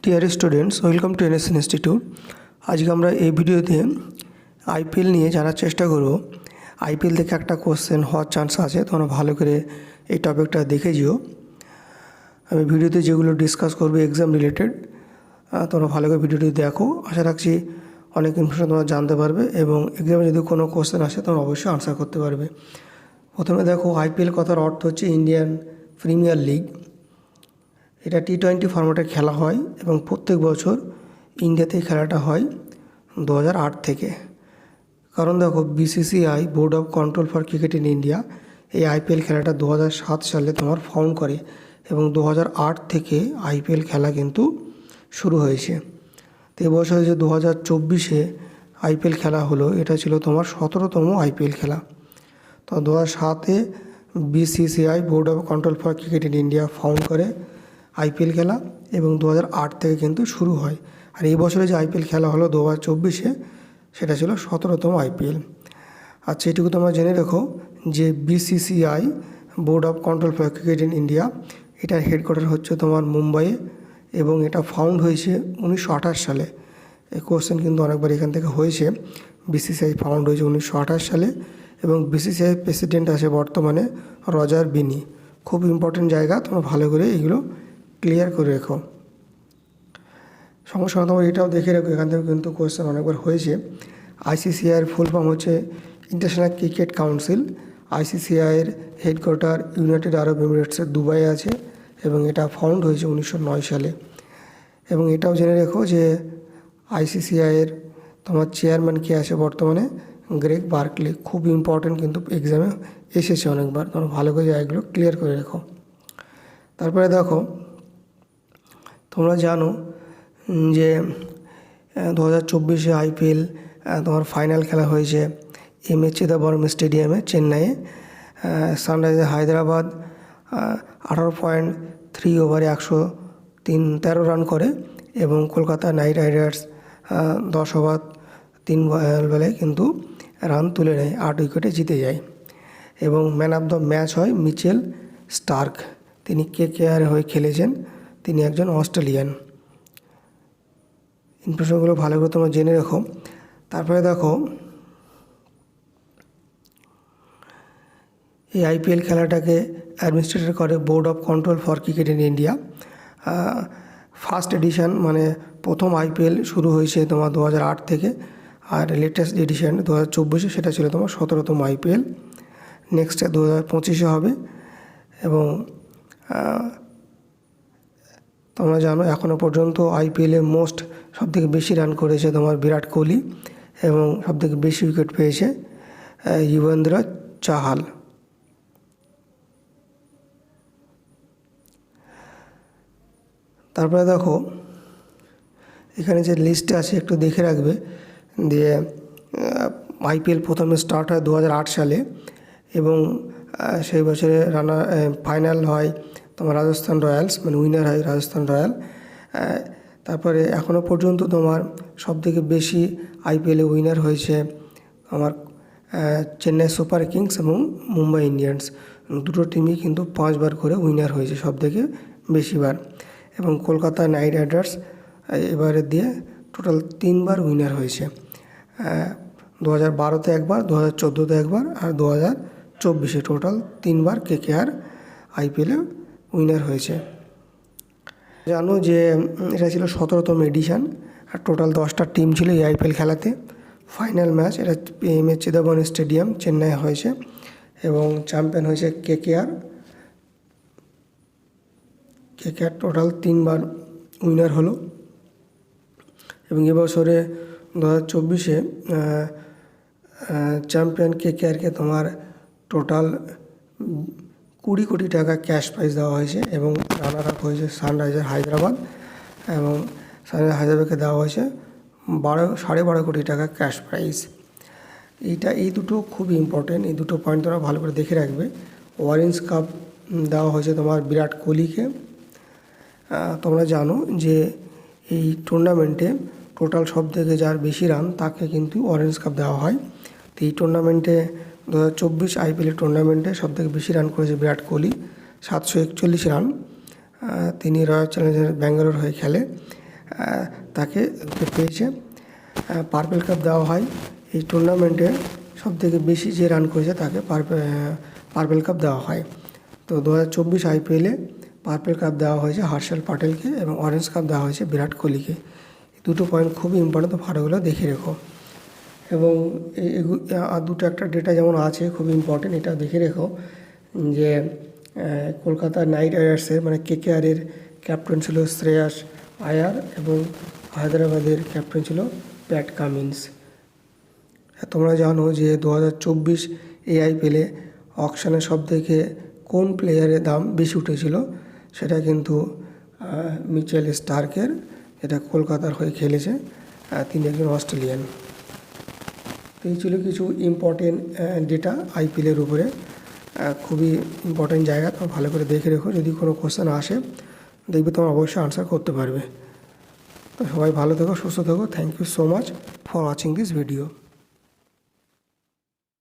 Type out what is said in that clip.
Dear students, welcome to NS institute. আজকে আমরা এই ভিডিওতে আইপিএল নিয়ে জানার চেষ্টা করব। আইপিএল থেকে একটা কোশ্চেন হওয়ার চান্স আছে, তোমরা ভালো করে এই টপিকটা দেখে যেও। আমি ভিডিওতে যেগুলো ডিসকাস করবো এক্সাম রিলেটেড, তোমরা ভালো করে ভিডিওটি দেখো। আশা রাখছি অনেক ইনফরমেশন তোমরা জানতে পারবে এবং এক্সামে যদি কোনো কোশ্চেন আসে তোমরা অবশ্যই আনসার করতে পারবে। প্রথমে দেখো, আইপিএল কথার অর্থ হচ্ছে ইন্ডিয়ান প্রিমিয়ার লিগ। এটা টি-20 ফরম্যাটে খেলা হয় এবং প্রত্যেক বছর ইন্ডিয়াতেই খেলাটা হয় 2008 থেকে। কারণ দেখো, BCCI board of control for cricket in India এই আইপিএল খেলাটা 2007 সালে তোমার ফাউন্ড করে এবং 2008 থেকে আইপিএল খেলা কিন্তু শুরু হয়েছে। তো এবছর যে 2024-এ আইপিএল খেলা হলো, এটা ছিল তোমার 17তম আইপিএল খেলা। তো 2007-এ BCCI board of control for cricket in India found করে আইপিএল খেলা এবং 2008 থেকে কিন্তু শুরু হয়। আর এই বছরে যে আইপিএল খেলা হলো 2024-এ, সেটা ছিল 17তম আইপিএল। আচ্ছা, এটুকু তোমরা জেনে রেখো যে BCCI board of control for cricket in India, এটার হেডকোয়ার্টার হচ্ছে তোমার মুম্বাইয়ে এবং এটা ফাউন্ড হয়েছে 1928 সালে। এই কোশ্চেন কিন্তু অনেকবার এখান থেকে হয়েছে। বিসিসিআই ফাউন্ড হয়েছে 1928 সালে এবং বিসিসিআই প্রেসিডেন্ট আছে বর্তমানে রজার বিনি। খুব ইম্পর্টেন্ট জায়গা, তোমরা ভালো করে এগুলো ক্লিয়ার করে রেখো। সঙ্গে সঙ্গে তোমরা এটাও দেখে রাখো, এখান থেকে কিন্তু কোয়েশ্চেন অনেকবার হয়েছে। আইসিসিআইয়ের ফুল ফর্ম হচ্ছে ইন্টারন্যাশনাল ক্রিকেট কাউন্সিল। আইসিসিআইয়ের হেডকোয়ার্টার ইউনাইটেড আরব এমিরেটসের দুবাই আছে এবং এটা ফাউন্ড হয়েছে 1909 সালে। এবং এটাও জেনে রেখো যে আইসিসিআইয়ের তোমার চেয়ারম্যান কে আছে বর্তমানে, গ্রেগ বার্কলি। খুব ইম্পর্টেন্ট, কিন্তু এক্সামে এসেছে অনেকবার, তোমরা ভালো করে জায়গাগুলো ক্লিয়ার করে রেখো। তারপরে দেখো, তোমরা জানো যে 2024-এ আইপিএল তোমার ফাইনাল খেলা হয়েছে এমএ চিদাম্বরম স্টেডিয়ামে চেন্নাইয়ে। সানরাইজার্স হায়দ্রাবাদ 18.3 ওভারে 113 রান করে এবং কলকাতা নাইট রাইডার্স 10 ওভার 3 বলে কিন্তু রান তুলে নেয়, 8 উইকেটে জিতে যায়। এবং ম্যান অফ দ্য ম্যাচ হয় মিচেল স্টার্ক। তিনি কেকেআর হয়ে খেলেছেন, তিনি একজন অস্ট্রেলিয়ান। ইনফরমেশনগুলো ভালো করে তোমরা জেনে রেখো। তারপরে দেখো, এই আইপিএল খেলাটাকে অ্যাডমিনিস্ট্রেট করে board of control for cricket in India. First addition মানে প্রথম আইপিএল শুরু হয়েছে তোমার 2008 থেকে, আর লেটেস্ট এডিশন 2024-এ, সেটা ছিল তোমার 17তম আইপিএল। নেক্সট 2025-এ হবে। এবং তোমরা জানো এখনও পর্যন্ত আইপিএলে সবথেকে বেশি রান করেছে তোমার বিরাট কোহলি এবং সবথেকে বেশি উইকেট পেয়েছে যুজবেন্দ্র চাহাল। তারপরে দেখো, এখানে যে লিস্টে আছে একটু দেখে রাখবে। দিয়ে আইপিএল প্রথমে স্টার্ট হয় 2008 সালে এবং সেই বছরে ফাইনাল হয় তোমার রাজস্থান রয়্যালস, মানে উইনার হয় রাজস্থান রয়্যাল। তারপরে এখনও পর্যন্ত তোমার সবথেকে বেশি আইপিএলে উইনার হয়েছে আমার চেন্নাই সুপার কিংস এবং মুম্বাই ইন্ডিয়ান্স। দুটো টিমই কিন্তু 5 বার করে উইনার হয়েছে সবথেকে বেশিবার। এবং কলকাতা নাইট রাইডার্স এবারে দিয়ে টোটাল 3 বার উইনার হয়েছে। 2012-তে একবার, 2014-তে একবার আর 2024-এ টোটাল 3 বার কেকেআর আইপিএলে উইনার হয়েছে। জানো যে এটা ছিল 17তম এডিশন আর টোটাল 10টা টিম ছিল এই আইপিএল খেলাতে। ফাইনাল ম্যাচ এটা এমএ চিদাম্বরম স্টেডিয়াম চেন্নাই হয়েছে এবং চ্যাম্পিয়ন হয়েছে কেকেআর। টোটাল 3 বার উইনার হলো এবং এবছরে 2024-এ চ্যাম্পিয়ন কেকেআরকে তোমার টোটাল 20 কোটি টাকা ক্যাশ প্রাইজ দেওয়া হয়েছে এবং রানার আপ হয়েছে সানরাইজার্স হায়দ্রাবাদ এবং সানরাইজার্স হায়দ্রাবাদকে দেওয়া হয়েছে 12.5 কোটি টাকা ক্যাশ প্রাইজ। এই দুটো খুবই ইম্পর্টেন্ট, এই দুটো পয়েন্ট তোমরা ভালো করে দেখে রাখবে। অরেঞ্জ কাপ দেওয়া হয়েছে তোমার বিরাট কোহলিকে। তোমরা জানো যে এই টুর্নামেন্টে টোটাল সবথেকে যার বেশি রান তাকে কিন্তু অরেঞ্জ কাপ দেওয়া হয়। তো এই টুর্নামেন্টে 2024 আইপিএল টুর্নামেন্টে সবথেকে বেশি রান করেছে বিরাট কোহলি, 741 রান। তিনি রয়্যাল চ্যালেঞ্জার্স ব্যাঙ্গালোর হয়ে খেলে। তাকে পেয়েছে। পার্পেল কাপ দেওয়া হয় এই টুর্নামেন্টে সবথেকে বেশি যে রান করেছে তাকে পার্পেল কাপ দেওয়া হয়। তো 2024 আইপিএলে পার্পেল কাপ দেওয়া হয়েছে হর্ষল প্যাটেলকে এবং অরেঞ্জ কাপ দেওয়া হয়েছে বিরাট কোহলিকে। দুটো পয়েন্ট খুবই ইম্পর্টেন্ট, তো ভালোগুলো দেখে রেখো। এবং আর দুটো একটা ডেটা যেমন আছে খুবই ইম্পর্টেন্ট, এটা দেখে রেখো যে কলকাতা নাইট রাইডার্সের মানে কেকেআরের ক্যাপ্টেন ছিল শ্রেয়াস আয়ার এবং হায়দ্রাবাদের ক্যাপ্টেন ছিল প্যাট কামিন্স। তোমরা জানো যে 2024 আইপিএলে অকশনে সবথেকে কোন প্লেয়ারের দাম বেশি উঠেছিল, সেটা কিন্তু মিচেল স্টার্কের, এটা কলকাতার হয়ে খেলেছে, তিনি একজন অস্ট্রেলিয়ান। তো এই ছিল কিছু ইম্পর্টেন্ট ডেটা আইপিএলের উপরে, খুবই ইম্পর্টেন্ট জায়গা, তো ভালো করে দেখে রেখো। যদি কোনো কোশ্চেন আসে দেখবে তোমরা অবশ্যই আনসার করতে পারবে। তো সবাই ভালো থেকো, সুস্থ থেকো। Thank you so much for watching this video.